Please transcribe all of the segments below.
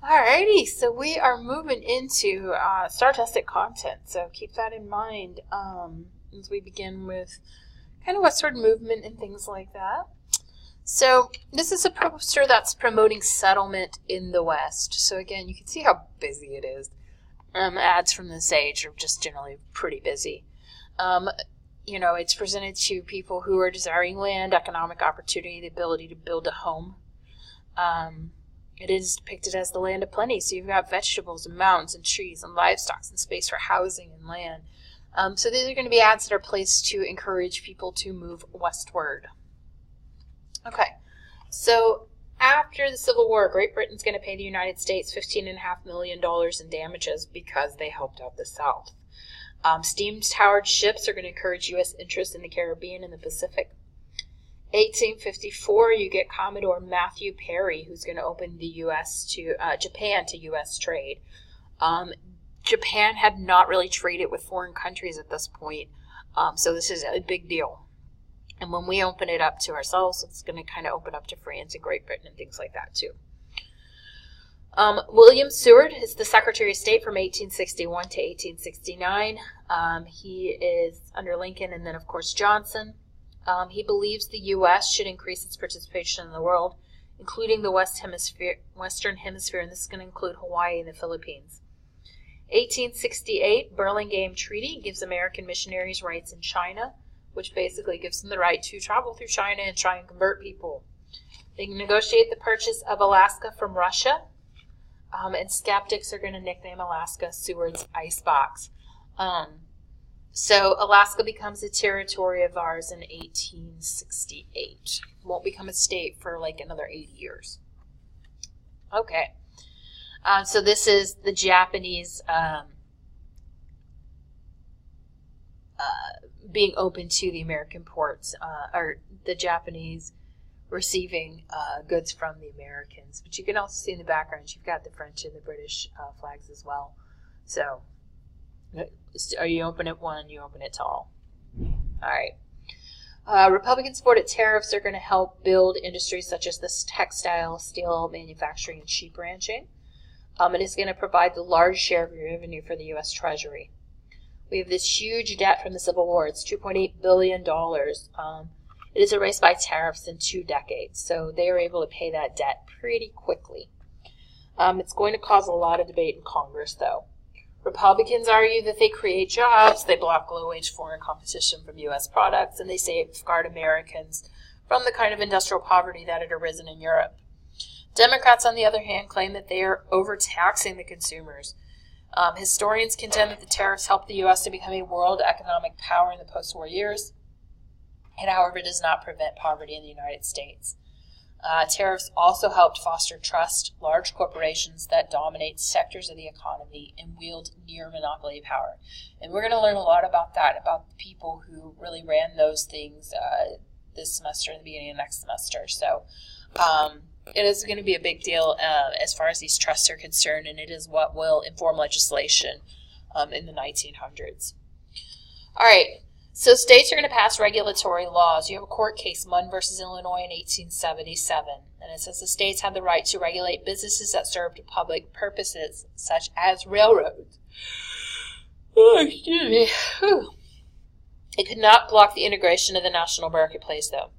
Alrighty, so we are moving into star-tested content, so keep that in mind as we begin with kind of Westward movement and things like that. So this is a poster that's promoting settlement in the West. So again, you can see how busy it is. Ads from this age are just generally pretty busy. It's presented to people who are desiring land, economic opportunity, the ability to build a home. It is depicted as the land of plenty, so you've got vegetables and mountains and trees and livestock and space for housing and land. So these are going to be ads that are placed to encourage people to move westward. Okay, so after the Civil War, Great Britain's going to pay the United States $15.5 million in damages because they helped out the South. Steam-powered ships are going to encourage U.S. interest in the Caribbean and the Pacific. 1854, you get Commodore Matthew Perry, who's going to open the Japan to U.S. trade. Japan had not really traded with foreign countries at this point, so this is a big deal. And when we open it up to ourselves, it's going to kind of open up to France and Great Britain and things like that too. William Seward is the Secretary of State from 1861 to 1869. He is under Lincoln and then, of course, Johnson. He believes the U.S. should increase its participation in the world, including the Western Hemisphere, and this is going to include Hawaii and the Philippines. 1868, Burlingame Treaty gives American missionaries rights in China, which basically gives them the right to travel through China and try and convert people. They negotiate the purchase of Alaska from Russia, and skeptics are going to nickname Alaska Seward's icebox. So Alaska becomes a territory of ours in 1868. Won't become a state for like another 80 years. Okay. So this is the Japanese being open to the American ports, or the Japanese receiving goods from the Americans. But you can also see in the background, you've got the French and the British flags as well. So, or you open it one, you open it to all. All right. Republican supported tariffs are going to help build industries such as this textile, steel manufacturing, and sheep ranching. It is going to provide the large share of revenue for the U.S. Treasury. We have this huge debt from the Civil War. It's $2.8 billion. It is erased by tariffs in 2 decades, so they are able to pay that debt pretty quickly. It's going to cause a lot of debate in Congress, though. Republicans argue that they create jobs, they block low-wage foreign competition from U.S. products, and they safeguard Americans from the kind of industrial poverty that had arisen in Europe. Democrats, on the other hand, claim that they are overtaxing the consumers. Historians contend that the tariffs helped the U.S. to become a world economic power in the post-war years. It, however, does not prevent poverty in the United States. Tariffs also helped foster trust, large corporations that dominate sectors of the economy and wield near monopoly power. And we're going to learn a lot about that, about the people who really ran those things this semester and the beginning of next semester. So it is going to be a big deal as far as these trusts are concerned, and it is what will inform legislation in the 1900s. All right. So states are going to pass regulatory laws. You have a court case, Munn versus Illinois in 1877, and it says the states have the right to regulate businesses that serve to public purposes, such as railroads. Oh, excuse me. Whew. It could not block the integration of the national marketplace, though.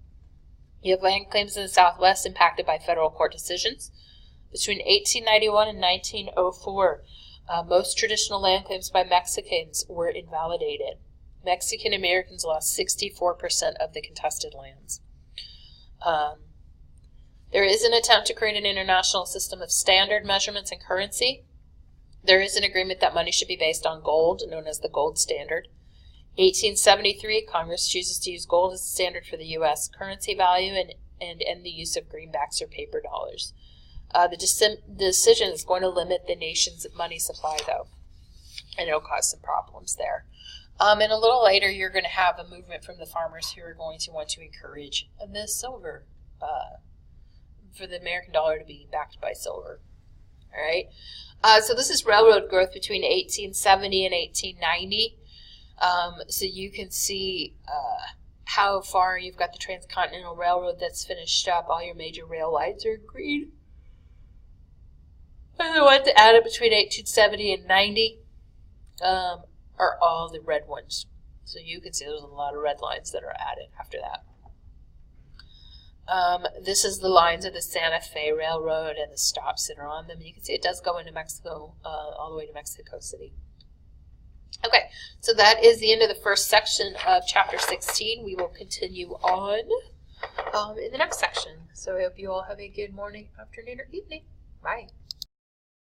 You have land claims in the Southwest impacted by federal court decisions. Between 1891 and 1904, most traditional land claims by Mexicans were invalidated. Mexican Americans lost 64% of the contested lands. There is an attempt to create an international system of standard measurements and currency. There is an agreement that money should be based on gold, known as the gold standard. 1873, Congress chooses to use gold as the standard for the U.S. currency value and end the use of greenbacks or paper dollars. The decision is going to limit the nation's money supply, though, and it'll cause some problems there. And a little later, you're going to have a movement from the farmers who are going to want to encourage the silver, for the American dollar to be backed by silver. All right. So this is railroad growth between 1870 and 1890. So you can see how far you've got the Transcontinental Railroad that's finished up. All your major rail lines are in green. And the the ones added between 1870 and 90 are all the red ones. So you can see there's a lot of red lines that are added after that. This is the lines of the Santa Fe Railroad and the stops that are on them. You can see it does go into Mexico, all the way to Mexico City. Okay, so that is the end of the first section of Chapter 16. We will continue on in the next section. So I hope you all have a good morning, afternoon, or evening. Bye.